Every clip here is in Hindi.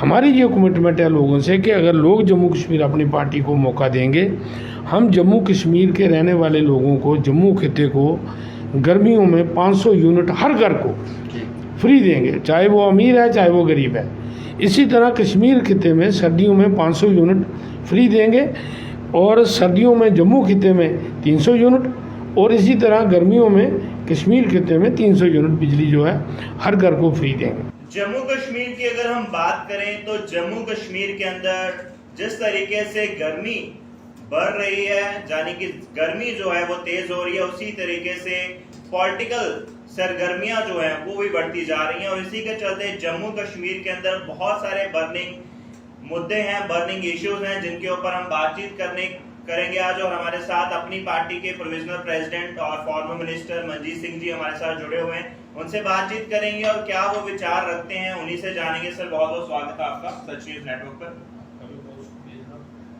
हमारी ये कमिटमेंट है लोगों से कि अगर लोग जम्मू कश्मीर अपनी पार्टी को मौका देंगे, हम जम्मू कश्मीर के रहने वाले लोगों को, जम्मू खिते को गर्मियों में 500 यूनिट हर घर को फ्री देंगे, चाहे वो अमीर है चाहे वो गरीब है। इसी तरह कश्मीर खिते में सर्दियों में 500 यूनिट फ्री देंगे और सर्दियों में जम्मू खिते में 300 यूनिट, और इसी तरह गर्मियों में कश्मीर खिते में 300 यूनिट बिजली जो है हर घर को फ्री देंगे। जम्मू कश्मीर की अगर हम बात करें तो जम्मू कश्मीर के अंदर जिस तरीके से गर्मी बढ़ रही है, यानी कि गर्मी जो है वो तेज हो रही है, उसी तरीके से पॉलिटिकल सरगर्मियां जो हैं वो भी बढ़ती जा रही हैं। और इसी के चलते जम्मू कश्मीर के अंदर बहुत सारे बर्निंग मुद्दे हैं, बर्निंग इश्यूज हैं, जिनके ऊपर हम बातचीत करेंगे आज। और हमारे साथ अपनी पार्टी के प्रोविजनल प्रेसिडेंट और फॉर्मर मिनिस्टर मनजीत सिंह जी हमारे साथ जुड़े हुए हैं, उनसे बातचीत करेंगे और क्या वो विचार रखते हैं उन्हीं से जानेंगे। सर बहुत बहुत स्वागत है आपका सच न्यूज़ नेटवर्क पर।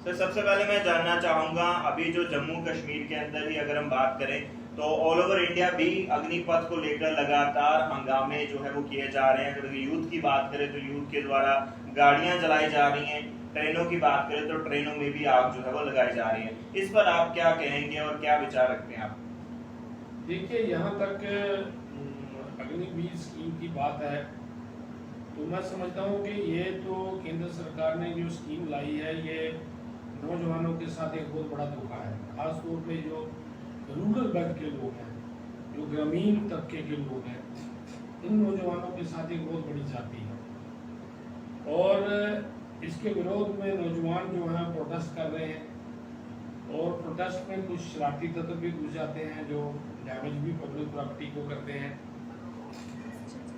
सर सबसे पहले मैं जानना चाहूंगा, अभी जो जम्मू कश्मीर के अंदर ही अगर हम बात करें तो ऑल ओवर इंडिया भी अग्निपथ को लेकर लगातार हंगामे जो है वो किए जा रहे हैं। अगर यूथ की बात करें तो यूथ के द्वारा गाड़ियां जलाई जा रही हैं, ट्रेनों की बात करें तो ट्रेनों में भी आग जो है वो लगाई जा रही है। इस पर आप क्या कहेंगे और क्या विचार रखते हैं आप? देखिए, यहाँ तक अग्निवीर स्कीम की बात है तो मैं समझता हूँ कि ये तो केंद्र सरकार ने जो स्कीम लाई है ये नौजवानों के साथ एक बहुत बड़ा धोखा है। खासतौर पे जो रूरल बेल्ट के लोग हैं, जो ग्रामीण तबके के लोग हैं, इन नौजवानों के साथ एक बहुत बड़ी जाती है। और इसके विरोध में नौजवान जो हैं प्रोटेस्ट कर रहे हैं और प्रोटेस्ट में कुछ शरारती तत्व भी घुस जाते हैं जो डैमेज भी पब्लिक प्रॉपर्टी को करते हैं।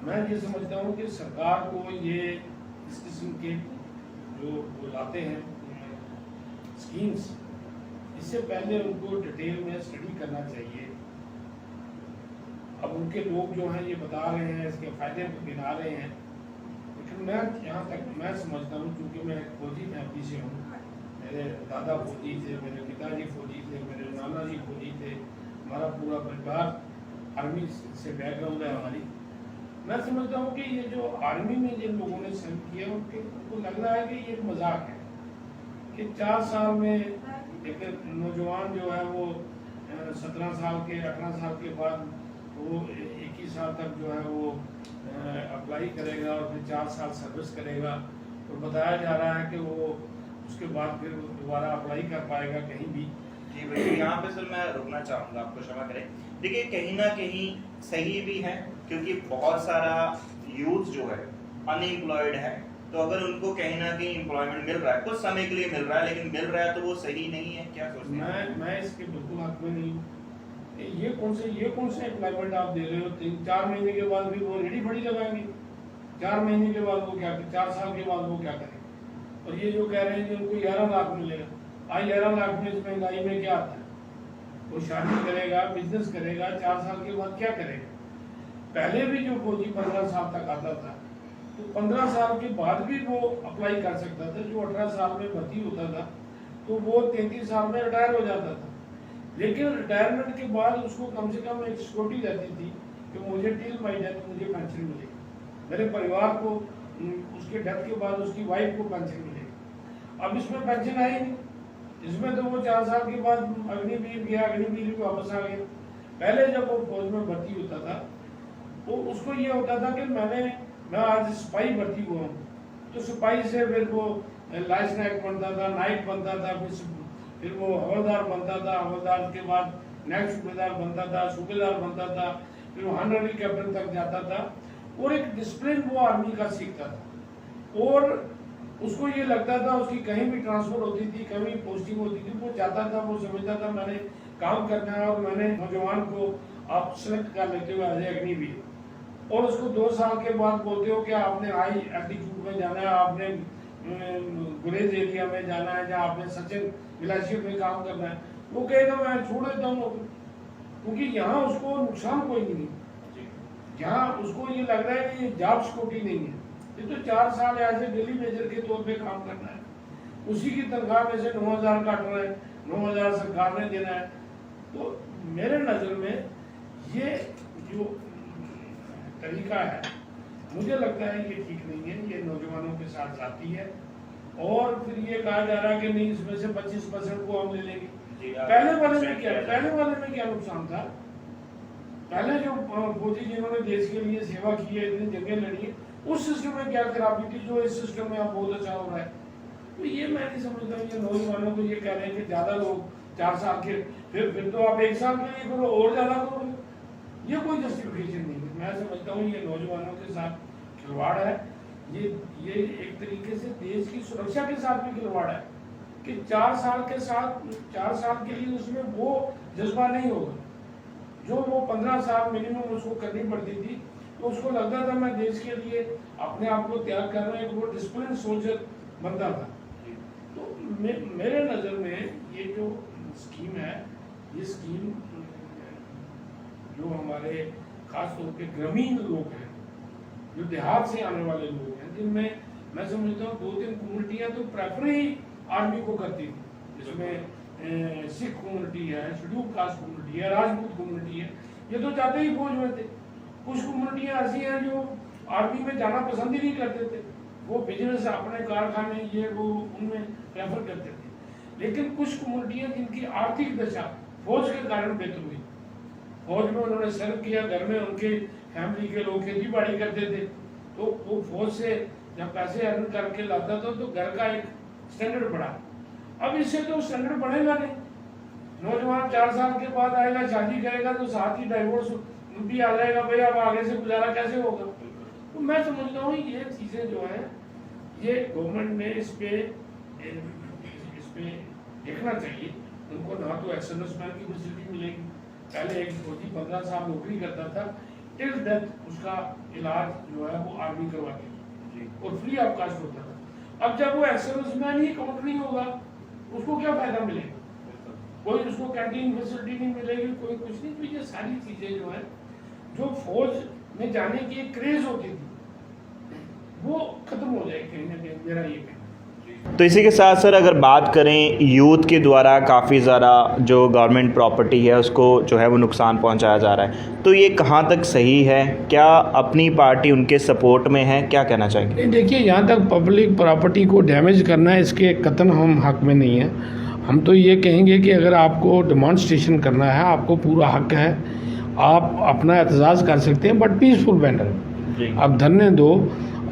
मैं ये समझता हूँ कि सरकार को ये इस किस्म के जो लाते हैं स्कीम्स, इससे पहले उनको डिटेल में स्टडी करना चाहिए। अब उनके लोग जो हैं ये बता रहे हैं, इसके फायदे गिना रहे हैं, लेकिन मैं यहाँ तक मैं समझता हूँ, क्योंकि मैं एक फौजी फैमिली से हूँ, मेरे दादा फौजी थे, मेरे पिताजी फौजी थे, मेरे नाना जी फौजी थे, हमारा पूरा परिवार आर्मी से बैकग्राउंड है हमारी। मैं समझता हूँ कि ये जो आर्मी में जिन लोगों ने सर्व किया उनको लग रहा है कि ये एक मजाक है कि 4 साल में एक नौजवान जो है वो 17 साल के 18 साल के बाद वो 21 साल तक जो है वो अप्लाई करेगा और फिर 4 साल सर्विस करेगा, और बताया जा रहा है कि वो उसके बाद फिर दोबारा अप्लाई कर पाएगा कहीं भी। जी भाई, यहाँ पे सर मैं रुकना चाहूँगा, आपको क्षमा करें। देखिए कहीं ना कहीं सही भी है, क्योंकि बहुत सारा यूथ जो है अनएम्प्लॉयड है, तो अगर उनको कहीं ना कहीं एम्प्लॉयमेंट मिल रहा है, कुछ समय के लिए मिल रहा है, लेकिन मिल रहा है तो वो सही नहीं है। क्या सोचते हैं? मैं इसके बिल्कुल हक में नहीं हूँ। ये कौन से एम्प्लॉयमेंट आप दे रहे हो? 3-4 महीने के बाद भी वो रेडी फड़ी लगाएंगे, 4 महीने के बाद वो क्या, 4 साल के बाद वो क्या करेंगे? और ये जो कह रहे हैं कि उनको 11 लाख मिलेगा, आज 11 लाख में इस महंगाई में क्या आता है? वो शादी करेगा, बिजनेस करेगा, 4 साल के बाद क्या करेगा? पहले भी जो फौजी 15 साल तक आता था तो 15 साल के बाद भी वो अप्लाई कर सकता था। जो 18 साल में भर्ती होता था तो वो 33 साल में रिटायर हो जाता था, लेकिन रिटायरमेंट के बाद उसको कम से कम एक सिक्योरिटी रहती थी कि मुझे टिल माई डेथ मुझे पेंशन मिलेगी, मेरे परिवार को उसके डेथ के बाद उसकी वाइफ को पेंशन मिलेगी। अब इसमें पेंशन आई नहीं, इसमें तो वो 4 साल के बाद अग्निवीर गया, अग्निवीर भी वापस आ गया। पहले जब वो फौज में भर्ती होता था तो उसको ये होता था कि मैं आज सिपाही भर्ती हुआ हूँ, तो सिपाही से फिर वो लाइसेंस बनता था, नाइट बनता था, फिर वो हवलदार बनता था, हवलदार के बाद नेक्स्ट सूबेदार बनता था, सूबेदार बनता था, फिर वो ऑनररी कैप्टन तक जाता था, और एक डिसिप्लिन वो आर्मी का सीखता था। और उसको ये लगता था उसकी कहीं भी ट्रांसफर होती थी, कहीं पोस्टिंग होती थी, वो चाहता था, वो समझता था मैंने काम करना है और मैंने नौजवान को आप सेलेक्ट कर लेते हो एज ए अग्निवीर, और उसको 2 साल के बाद बोलते हो कि आपने हाई एल्टीट्यूड में जाना है, आपने गुरेज एरिया में जाना है, जहाँ आपने सचिन ग्लेशियर में काम करना है, वो कहेगा मैं छोड़ देता हूँ, क्योंकि यहाँ उसको नुकसान कोई नहीं है, यहाँ उसको ये लग रहा है कि ये जॉब सिक्योरिटी नहीं है, ये तो 4 साल ऐसे डेली वेजर के तौर पे काम करना है, उसी की तनख्वाह में से 9,000 काटना है, 9,000 सरकार ने देना है। तो मेरे नज़र में ये जो तरीका है मुझे लगता है ये ठीक नहीं है, ये नौजवानों के साथ जाती है। और फिर ये कहा जा रहा है कि नहीं इसमें से 25% को हम ले लेंगे। पहले वाले में क्या नुकसान था? पहले जो फौजी जिन्होंने देश के लिए सेवा की है, इतनी जंगें लड़ी है, उस सिस्टम में क्या खराबी थी जो इस सिस्टम में अब बहुत अच्छा हो रहा है? तो ये मैं नहीं समझता हूँ। ये नौजवानों को ये कह रहे हैं कि ज्यादा लोग 4 साल के, फिर तो आप 1 साल के लिए करो और ज्यादा करो, ये कोई जस्टिफिकेशन नहीं है। मैं समझता हूँ ये नौजवानों के साथ खिलवाड़ है। ये एक तरीके से देश की सुरक्षा के साथ भी खिलवाड़ है कि 4 साल के लिए उसमें वो जज्बा नहीं होगा जो वो 15 साल मिनिमम उसको करनी पड़ती थी। तो उसको लगता था मैं देश के लिए अपने आप को त्याग कर रहा हूँ, वो डिसिप्लिन सोल्जर बनता था। तो मेरे नज़र में ये जो स्कीम है, ये स्कीम जो हमारे खास तौर पे ग्रामीण लोग हैं, जो देहात से आने वाले लोग हैं, जिनमें मैं समझता हूँ 2-3 कम्युनिटियाँ तो प्रेफर ही आर्मी को करती थी, जिसमें सिख कम्युनिटी है, शेड्यूल कास्ट कम्युनिटी है, राजपूत कम्युनिटी है, ये तो जाते ही फौज में थे। कुछ कम्युनिटियाँ ऐसी हैं जो आर्मी में जाना पसंद ही नहीं करते थे, वो बिजनेस अपने कारखाने ये वो उनमें प्रेफर करते थे। लेकिन कुछ कम्युनिटियाँ जिनकी आर्थिक दशा फौज के कारण बेहतर हुई, फौज में उन्होंने सर्व किया, घर में उनके फैमिली के लोग खेती बाड़ी करते थे, तो वो फौज से जब पैसे अर्न करके लाता था तो घर का एक स्टैंडर्ड बढ़ा। अब इससे तो स्टैंडर्ड बढ़ेगा नहीं। नौजवान 4 साल के बाद आएगा, शादी करेगा तो साथ ही डाइवोर्स भी आ जाएगा, भाई अब आगे से गुजारा कैसे होगा? तो मैं समझता हूँ ये चीजें जो है ये गवर्नमेंट ने इस पे देखना चाहिए। उनको ना तो एक्सर्विस मैन की फैसिलिटी मिलेगी, पहले एक फौजी 15 साल नौकरी करता था, टिल डेथ उसका इलाज जो है वो आर्मी करवाती थी और फ्री ऑफ कास्ट होता था। अब जब वो एक्सर्विस मैन ही काउंट नहीं होगा, उसको क्या फायदा मिलेगा? कोई उसको कैंटीन फैसिलिटी नहीं मिलेगी, कोई कुछ नहीं। तो ये सारी चीजें जो है, जो फौज में जाने की एक क्रेज होती थी, वो खत्म हो जाएगी कहीं ना कहीं, मेरा ये कहना। तो इसी के साथ सर अगर बात करें यूथ के द्वारा काफ़ी ज़्यादा जो गवर्नमेंट प्रॉपर्टी है उसको जो है वो नुकसान पहुंचाया जा रहा है, तो ये कहां तक सही है? क्या अपनी पार्टी उनके सपोर्ट में है? क्या कहना चाहेंगे? देखिए, यहाँ तक पब्लिक प्रॉपर्टी को डैमेज करना है, इसके कतन हम हक में नहीं है। हम तो ये कहेंगे कि अगर आपको डिमॉन्स्ट्रेशन करना है, आपको पूरा हक है, आप अपना एहतजाज कर सकते हैं, बट पीसफुल मैनर। आप धरने दो,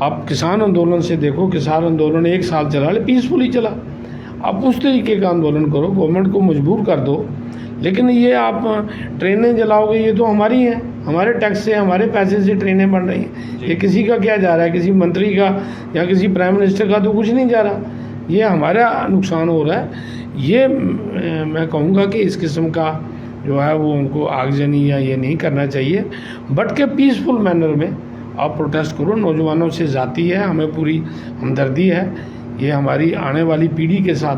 आप किसान आंदोलन से देखो, किसान आंदोलन 1 साल चला, पीसफुली चला। आप उस तरीके का आंदोलन करो, गवर्नमेंट को मजबूर कर दो। लेकिन ये आप ट्रेनें जलाओगे, ये तो हमारी हैं, हमारे टैक्स से, हमारे पैसे से ट्रेनें बन रही हैं। ये किसी का क्या जा रहा है? किसी मंत्री का या किसी प्राइम मिनिस्टर का तो कुछ नहीं जा रहा, ये हमारा नुकसान हो रहा है। ये मैं कहूँगा कि इस किस्म का जो है वो उनको आगजनी या ये नहीं करना चाहिए, बट के पीसफुल मैनर में आप प्रोटेस्ट करो। नौजवानों से जाती है, हमें पूरी हमदर्दी है, ये हमारी आने वाली पीढ़ी के साथ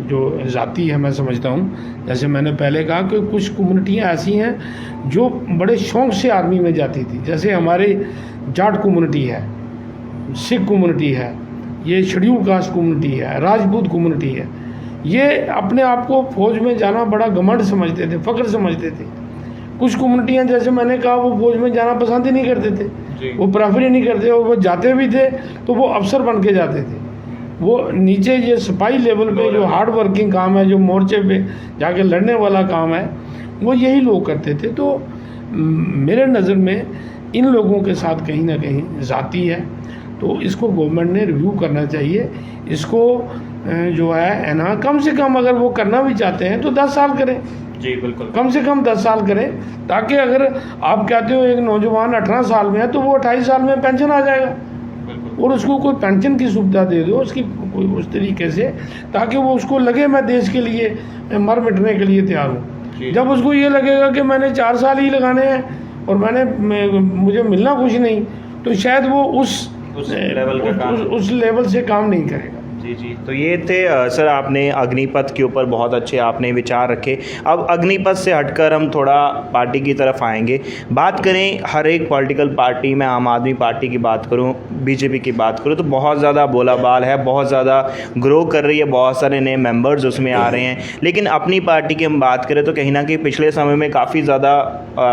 जो जाती है, मैं समझता हूँ। जैसे मैंने पहले कहा कि कुछ कम्युनिटियाँ ऐसी हैं जो बड़े शौक़ से आर्मी में जाती थी, जैसे हमारे जाट कम्युनिटी है, सिख कम्युनिटी है, ये शेड्यूल कास्ट कम्युनिटी है, राजपूत कम्युनिटी है। ये अपने आप को फौज में जाना बड़ा घमंड समझते थे, फ़ख्र समझते थे। कुछ कम्युनिटियाँ जैसे मैंने कहा वो फौज में जाना पसंद ही नहीं करते थे, वो प्रेफर ही नहीं करते, और वो जाते भी थे तो वो अफसर बन के जाते थे। वो नीचे ये सिपाही लेवल पे जो हार्ड वर्किंग काम है, जो मोर्चे पे जाके लड़ने वाला काम है, वो यही लोग करते थे। तो मेरे नज़र में इन लोगों के साथ कहीं ना कहीं जाती है, तो इसको गवर्नमेंट ने रिव्यू करना चाहिए। इसको जो है ना, कम से कम अगर वो करना भी चाहते हैं तो 10 साल करें। जी बिल्कुल, कम से कम 10 साल करें, ताकि अगर आप कहते हो एक नौजवान 18 साल में है तो वो 28 साल में पेंशन आ जाएगा, और उसको कोई पेंशन की सुविधा दे दो उसकी कोई उस तरीके से, ताकि वो उसको लगे मैं देश के लिए मर मिटने के लिए तैयार हूँ। जब उसको ये लगेगा कि मैंने 4 साल ही लगाने हैं और मुझे मिलना कुछ नहीं, तो शायद वो उस लेवल से काम नहीं करेगा। जी जी, तो ये थे सर, आपने अग्निपथ के ऊपर बहुत अच्छे आपने विचार रखे। अब अग्निपथ से हटकर हम थोड़ा पार्टी की तरफ आएंगे। बात करें हर एक पॉलिटिकल पार्टी में, आम आदमी पार्टी की बात करूं, बीजेपी की बात करूं, तो बहुत ज़्यादा बोलाबाल है, बहुत ज़्यादा ग्रो कर रही है, बहुत सारे नए मेंबर्स उसमें आ रहे हैं। लेकिन अपनी पार्टी की हम बात करें तो कहीं ना कहीं पिछले समय में काफ़ी ज़्यादा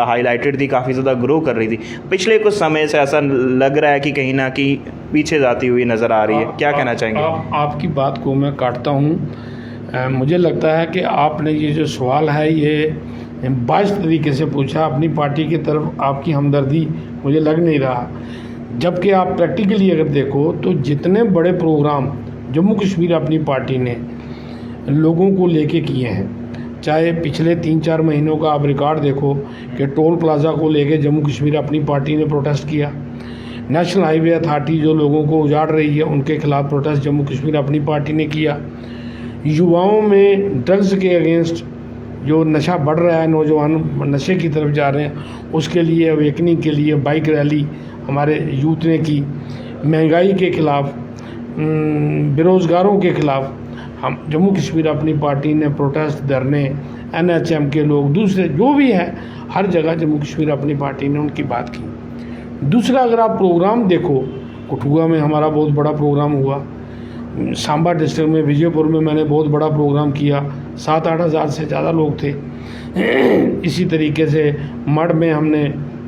हाईलाइटेड थी, काफ़ी ज़्यादा ग्रो कर रही थी। पिछले कुछ समय से ऐसा लग रहा है कि कहीं ना कहीं पीछे जाती हुई नज़र आ रही है। क्या कहना चाहेंगे? आपकी बात को मैं काटता हूँ। मुझे लगता है कि आपने ये जो सवाल है ये बाइस तरीके से पूछा। अपनी पार्टी की तरफ आपकी हमदर्दी मुझे लग नहीं रहा, जबकि आप प्रैक्टिकली अगर देखो तो जितने बड़े प्रोग्राम जम्मू कश्मीर अपनी पार्टी ने लोगों को लेके किए हैं, चाहे पिछले 3-4 महीनों का आप रिकॉर्ड देखो कि टोल प्लाज़ा को लेके जम्मू कश्मीर अपनी पार्टी ने प्रोटेस्ट किया। नेशनल हाईवे अथॉरिटी जो लोगों को उजाड़ रही है उनके खिलाफ प्रोटेस्ट जम्मू कश्मीर अपनी पार्टी ने किया। युवाओं में ड्रग्स के अगेंस्ट जो नशा बढ़ रहा है, नौजवान नशे की तरफ जा रहे हैं, उसके लिए अवेकनिंग के लिए बाइक रैली हमारे यूथ ने की। महंगाई के खिलाफ, बेरोज़गारों के खिलाफ हम जम्मू कश्मीर अपनी पार्टी ने प्रोटेस्ट, धरने, NHM के लोग, दूसरे जो भी हैं, हर जगह जम्मू कश्मीर अपनी पार्टी ने उनकी बात की। दूसरा, अगर आप प्रोग्राम देखो, कठुआ में हमारा बहुत बड़ा प्रोग्राम हुआ, सांबा डिस्ट्रिक्ट में, विजयपुर में मैंने बहुत बड़ा प्रोग्राम किया, 7-8 हज़ार से ज़्यादा लोग थे। इसी तरीके से मढ़ में हमने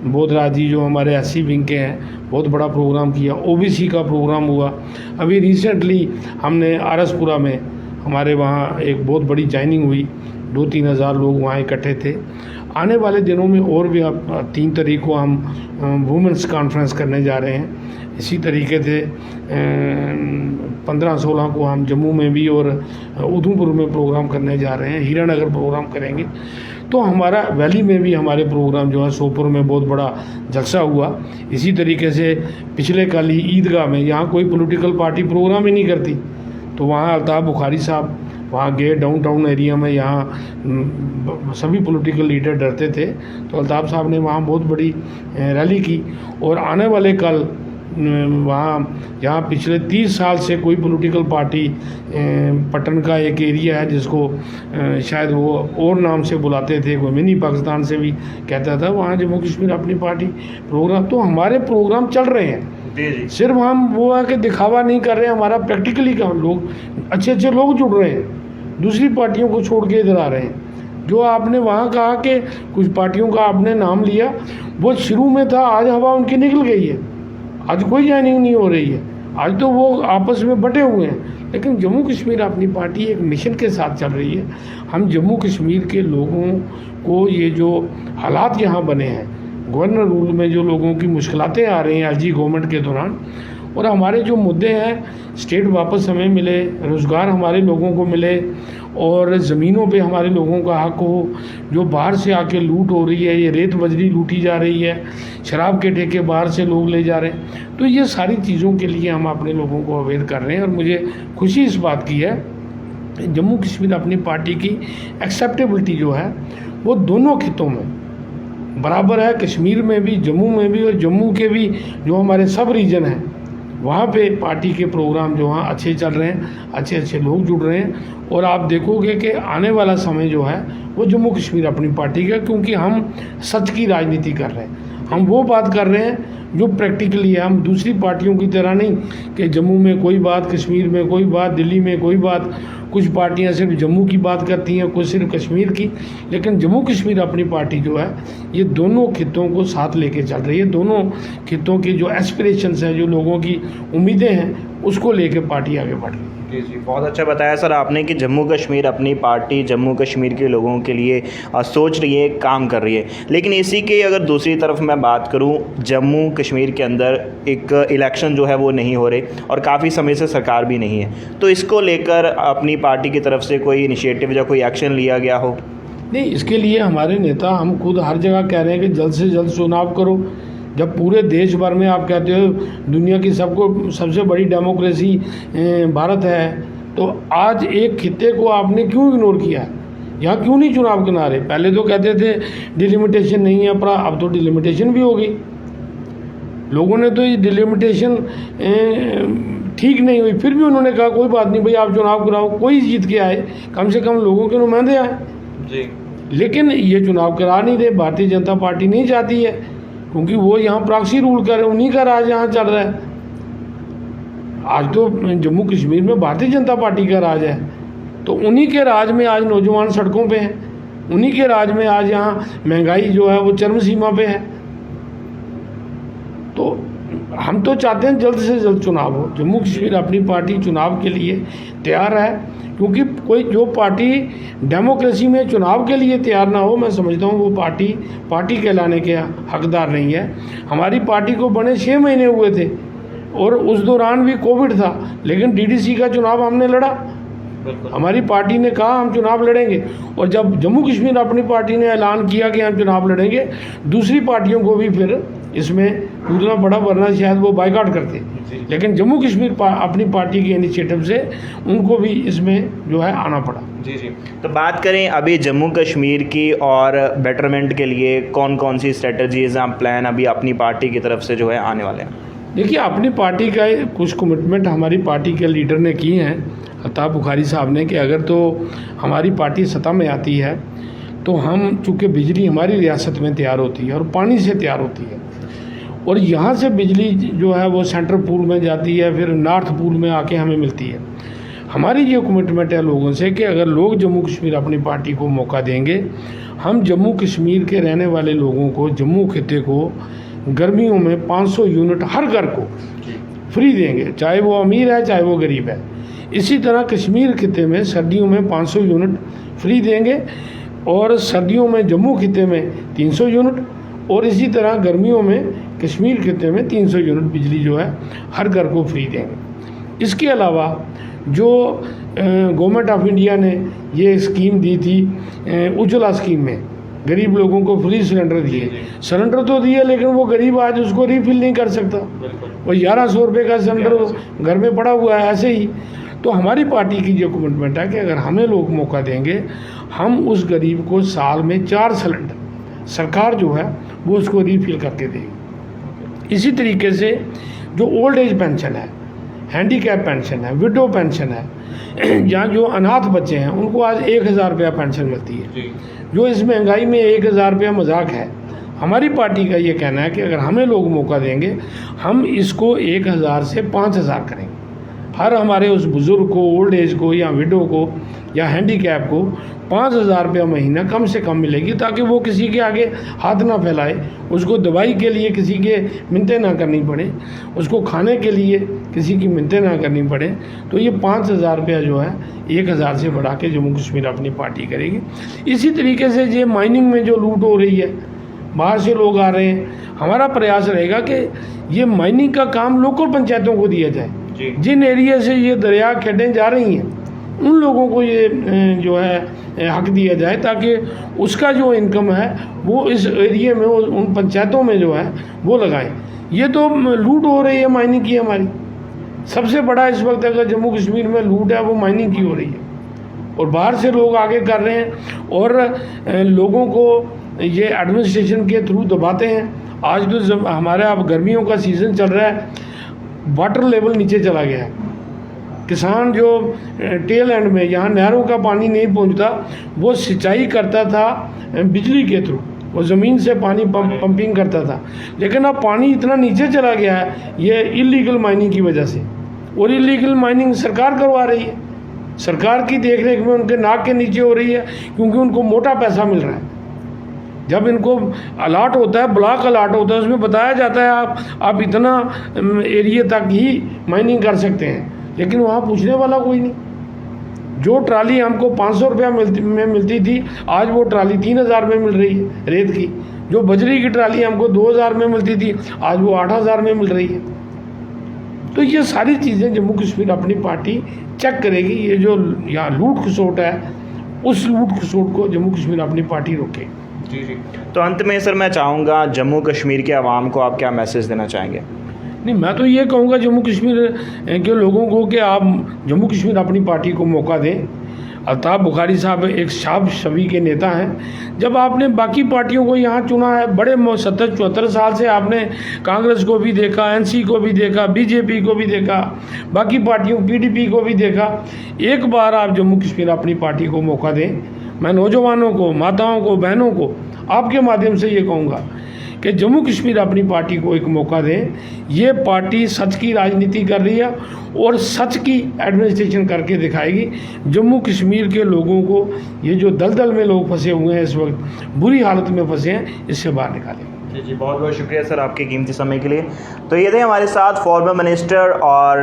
बोधराज जी जो हमारे SC विंग के हैं, बहुत बड़ा प्रोग्राम किया। OBC का प्रोग्राम हुआ। अभी रिसेंटली हमने आरसपुरा में, हमारे वहाँ एक बहुत बड़ी जॉइनिंग हुई, 2-3 हज़ार लोग वहाँ इकट्ठे थे। आने वाले दिनों में और भी अब 3 तारीख को हम वुमेंस कॉन्फ्रेंस करने जा रहे हैं। इसी तरीके से 15-16 को हम जम्मू में भी और उधमपुर में प्रोग्राम करने जा रहे हैं। हीरानगर प्रोग्राम करेंगे। तो हमारा वैली में भी हमारे प्रोग्राम जो है, सोपुर में बहुत बड़ा जलसा हुआ। इसी तरीके से पिछले कल ही ईदगाह में, यहाँ कोई पॉलिटिकल पार्टी प्रोग्राम ही नहीं करती, तो वहाँ अल्ताफ़ बुखारी साहब वहाँ गए डाउनटाउन एरिया में। यहाँ सभी पॉलिटिकल लीडर डरते थे, तो अल्ताफ़ साहब ने वहाँ बहुत बड़ी रैली की। और आने वाले कल वहाँ, जहाँ पिछले 30 साल से कोई पॉलिटिकल पार्टी, पटन का एक एरिया है जिसको शायद वो और नाम से बुलाते थे, कोई मिनी पाकिस्तान से भी कहता था, वहाँ जम्मू कश्मीर अपनी पार्टी प्रोग्राम। तो हमारे प्रोग्राम चल रहे हैं, सिर्फ हम वो है कि दिखावा नहीं कर रहे हैं। हमारा प्रैक्टिकली का लोग, अच्छे लोग जुड़ रहे हैं, दूसरी पार्टियों को छोड़ के इधर आ रहे हैं। जो आपने वहाँ कहा कि कुछ पार्टियों का आपने नाम लिया, वो शुरू में था, आज हवा उनकी निकल गई है, आज कोई ज्वाइनिंग नहीं हो रही है, आज तो वो आपस में बटे हुए हैं। लेकिन जम्मू कश्मीर अपनी पार्टी एक मिशन के साथ चल रही है। हम जम्मू कश्मीर के लोगों को, ये जो हालात यहाँ बने हैं, गवर्नर रूल में जो लोगों की मुश्किलातें आ रही हैं LG गवर्नमेंट के दौरान, और हमारे जो मुद्दे हैं, स्टेट वापस हमें मिले, रोज़गार हमारे लोगों को मिले, और ज़मीनों पे हमारे लोगों का हक हो। जो बाहर से आके लूट हो रही है, ये रेत बजरी लूटी जा रही है, शराब के ठेके बाहर से लोग ले जा रहे हैं, तो ये सारी चीज़ों के लिए हम अपने लोगों को अवेयर कर रहे हैं। और मुझे खुशी इस बात की है, जम्मू कश्मीर अपनी पार्टी की एक्सेप्टेबिलिटी जो है वो दोनों खितों में बराबर है, कश्मीर में भी, जम्मू में भी, और जम्मू के भी जो हमारे सब रीजन हैं वहाँ पे पार्टी के प्रोग्राम जो हैं अच्छे चल रहे हैं, अच्छे लोग जुड़ रहे हैं। और आप देखोगे कि आने वाला समय जो है वो जम्मू कश्मीर अपनी पार्टी का, क्योंकि हम सच की राजनीति कर रहे हैं, हम वो बात कर रहे हैं जो प्रैक्टिकली है। हम दूसरी पार्टियों की तरह नहीं कि जम्मू में कोई बात, कश्मीर में कोई बात, दिल्ली में कोई बात। कुछ पार्टियां सिर्फ जम्मू की बात करती हैं, कुछ सिर्फ कश्मीर की, लेकिन जम्मू कश्मीर अपनी पार्टी जो है ये दोनों खितों को साथ लेके चल रही है। दोनों खितों की जो एस्पिरेशंस हैं, जो लोगों की उम्मीदें हैं, उसको लेके पार्टी आगे बढ़ रही है। जी, बहुत अच्छा बताया सर आपने कि जम्मू कश्मीर अपनी पार्टी जम्मू कश्मीर के लोगों के लिए सोच रही है, काम कर रही है। लेकिन इसी के अगर दूसरी तरफ मैं बात करूं, जम्मू कश्मीर के अंदर एक इलेक्शन जो है वो नहीं हो रहे और काफ़ी समय से सरकार भी नहीं है, तो इसको लेकर अपनी पार्टी की तरफ से कोई इनिशिएटिव या कोई एक्शन लिया गया हो? नहीं, इसके लिए हमारे नेता, हम खुद हर जगह कह रहे हैं कि जल्द से जल्द चुनाव करो। जब पूरे देश भर में आप कहते हो दुनिया की सबसे बड़ी डेमोक्रेसी भारत है, तो आज एक खित्ते को आपने क्यों इग्नोर किया? यहाँ क्यों नहीं चुनाव करा रहे? पहले तो कहते थे डिलिमिटेशन नहीं है, पर अब तो डिलिमिटेशन भी हो गई। लोगों ने तो ये डिलिमिटेशन ठीक नहीं हुई, फिर भी उन्होंने कहा कोई बात नहीं भाई आप चुनाव कराओ, कोई जीत के आए, कम से कम लोगों के नुमाइंदे आए जी। लेकिन ये चुनाव करा नहीं रहे। भारतीय जनता पार्टी नहीं चाहती है, क्योंकि वो यहाँ प्रॉक्सी रूल कर, उन्हीं का राज यहाँ चल रहा है। आज तो जम्मू कश्मीर में भारतीय जनता पार्टी का राज है, तो उन्हीं के राज में आज नौजवान सड़कों पे हैं, उन्हीं के राज में आज यहाँ महंगाई जो है वो चरम सीमा पे है। तो हम तो चाहते हैं जल्द से जल्द चुनाव हो। जम्मू कश्मीर अपनी पार्टी चुनाव के लिए तैयार है, क्योंकि कोई जो पार्टी डेमोक्रेसी में चुनाव के लिए तैयार ना हो, मैं समझता हूँ वो पार्टी कहलाने के हकदार नहीं है। हमारी पार्टी को बने 6 महीने हुए थे और उस दौरान भी कोविड था, लेकिन डीडीसी का चुनाव हमने लड़ा। हमारी पार्टी ने कहा हम चुनाव लड़ेंगे, और जब जम्मू कश्मीर अपनी पार्टी ने ऐलान किया कि हम चुनाव लड़ेंगे, दूसरी पार्टियों को भी फिर इसमें कूदना पड़ा, वरना शायद वो बाइकआउट करते। लेकिन जम्मू कश्मीर अपनी पार्टी के इनिशिएटिव से उनको भी इसमें जो है आना पड़ा। जी जी। तो बात करें अभी जम्मू कश्मीर की और बेटरमेंट के लिए कौन कौन सी स्ट्रेटजीज आप प्लान अभी अपनी पार्टी की तरफ से जो है आने वाले हैं? देखिए, अपनी पार्टी का कुछ कमिटमेंट हमारी पार्टी के लीडर ने की हैं, अताब बुखारी साहब ने, कि अगर तो हमारी पार्टी सत्ता में आती है तो हम, चूँकि बिजली हमारी रियासत में तैयार होती है और पानी से तैयार होती है, और यहाँ से बिजली जो है वो सेंट्रल पूल में जाती है, फिर नॉर्थ पूल में आके हमें मिलती है। हमारी ये कमिटमेंट है लोगों से कि अगर लोग जम्मू कश्मीर अपनी पार्टी को मौका देंगे, हम जम्मू कश्मीर के रहने वाले लोगों को, जम्मू खिते को गर्मियों में 500 यूनिट हर घर को फ्री देंगे, चाहे वो अमीर है चाहे वो गरीब है। इसी तरह कश्मीर खिते में सर्दियों में 500 यूनिट फ्री देंगे, और सर्दियों में जम्मू खिते में 300 यूनिट, और इसी तरह गर्मियों में कश्मीर खिते में 300 यूनिट बिजली जो है हर घर को फ्री देंगे। इसके अलावा जो गवर्नमेंट ऑफ इंडिया ने ये स्कीम दी थी, उज्ज्वला स्कीम में गरीब लोगों को फ्री सिलेंडर दिए, सिलेंडर तो दिए, लेकिन वो गरीब आज उसको रिफिल नहीं कर सकता, वो 1100 रुपये का सिलेंडर घर में पड़ा हुआ है ऐसे ही। तो हमारी पार्टी की जो कमिटमेंट है कि अगर हमें लोग मौका देंगे, हम उस गरीब को साल में 4 सिलेंडर सरकार जो है वो उसको रिफिल करके देगी। इसी तरीके से जो ओल्ड एज पेंशन है, हैंडीकैप पेंशन है, विडो पेंशन है, या जो अनाथ बच्चे हैं उनको आज 1000 रुपया पेंशन मिलती है, जो इस महंगाई में 1000 रुपया मजाक है। हमारी पार्टी का ये कहना है कि अगर हमें लोग मौका देंगे, हम इसको 1000 से 5000 करेंगे। हर हमारे उस बुज़ुर्ग को, ओल्ड एज को, या विडो को, या हैंडीकैप को 5000 रुपया महीना कम से कम मिलेगी, ताकि वो किसी के आगे हाथ ना फैलाए, उसको दवाई के लिए किसी के मिन्नतें ना करनी पड़े, उसको खाने के लिए किसी की मिन्नतें ना करनी पड़े। तो ये 5000 रुपया जो है 1000 से बढ़ा के जम्मू कश्मीर अपनी पार्टी करेगी। इसी तरीके से ये माइनिंग में जो लूट हो रही है, बाहर से लोग आ रहे हैं, हमारा प्रयास रहेगा कि ये माइनिंग का काम लोकल पंचायतों को दिया जाए। जिन एरिया से ये दरिया खेडें जा रही हैं, उन लोगों को ये जो है हक दिया जाए, ताकि उसका जो इनकम है वो इस एरिया में, उन पंचायतों में जो है वो लगाएं। ये तो लूट हो रही है माइनिंग की, हमारी सबसे बड़ा इस वक्त अगर जम्मू कश्मीर में लूट है वो माइनिंग की हो रही है, और बाहर से लोग आगे कर रहे हैं और लोगों को ये एडमिनिस्ट्रेशन के थ्रू दबाते हैं। आज तो जब हमारे अब गर्मियों का सीज़न चल रहा है, वाटर लेवल नीचे चला गया है। किसान जो टेल एंड में, जहाँ नहरों का पानी नहीं पहुँचता, वो सिंचाई करता था बिजली के थ्रू, वो ज़मीन से पानी पंपिंग करता था, लेकिन अब पानी इतना नीचे चला गया है ये इलीगल माइनिंग की वजह से। और इलीगल माइनिंग सरकार करवा रही है, सरकार की देखरेख में उनके नाक के नीचे हो रही है, क्योंकि उनको मोटा पैसा मिल रहा है। जब इनको अलाट होता है, ब्लॉक अलाट होता है, उसमें बताया जाता है आप इतना एरिया तक ही माइनिंग कर सकते हैं, लेकिन वहाँ पूछने वाला कोई नहीं। जो ट्राली हमको 500 रुपया में मिलती थी, आज वो ट्राली 3000 में मिल रही है रेत की। जो बजरी की ट्राली हमको 2000 में मिलती थी, आज वो 8000 में मिल रही है। तो ये सारी चीज़ें जम्मू कश्मीर अपनी पार्टी चेक करेगी। ये जो यहाँ लूट खसोट है, उस लूट खसोट को जम्मू कश्मीर अपनी पार्टी रोकेगी। जी जी। तो अंत में सर मैं चाहूँगा जम्मू कश्मीर के आवाम को आप क्या मैसेज देना चाहेंगे? नहीं, मैं तो ये कहूँगा जम्मू कश्मीर के लोगों को कि आप जम्मू कश्मीर अपनी पार्टी को मौका दें। अल्ताफ़ बुखारी साहब एक साफ छवि के नेता हैं। जब आपने बाकी पार्टियों को यहाँ चुना है, बड़े 70-74 साल से आपने कांग्रेस को भी देखा, एनसी को भी देखा, बीजेपी को भी देखा, बाकी पार्टियों पीडीपी को भी देखा। एक बार आप जम्मू कश्मीर अपनी पार्टी को मौका दें। मैं नौजवानों को, माताओं को, बहनों को आपके माध्यम से ये कहूँगा कि जम्मू कश्मीर अपनी पार्टी को एक मौका दें। ये पार्टी सच की राजनीति कर रही है और सच की एडमिनिस्ट्रेशन करके दिखाएगी। जम्मू कश्मीर के लोगों को, ये जो दलदल में लोग फंसे हुए हैं इस वक्त, बुरी हालत में फंसे हैं, इससे बाहर निकालें। जी, बहुत बहुत शुक्रिया सर आपके कीमती समय के लिए। तो ये थे हमारे साथ फॉर्मर मिनिस्टर और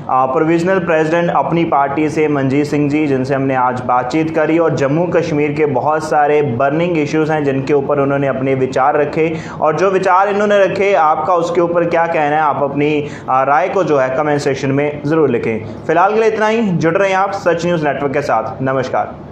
प्रोविजनल प्रेसिडेंट अपनी पार्टी से मनजीत सिंह जी, जिनसे हमने आज बातचीत करी और जम्मू कश्मीर के बहुत सारे बर्निंग इश्यूज़ हैं जिनके ऊपर उन्होंने अपने विचार रखे। और जो विचार इन्होंने रखे, आपका उसके ऊपर क्या कहना है, आप अपनी राय को जो है कमेंट सेक्शन में ज़रूर लिखें। फिलहाल के लिए इतना ही। जुड़ रहे हैं आप सच न्यूज़ नेटवर्क के साथ। नमस्कार।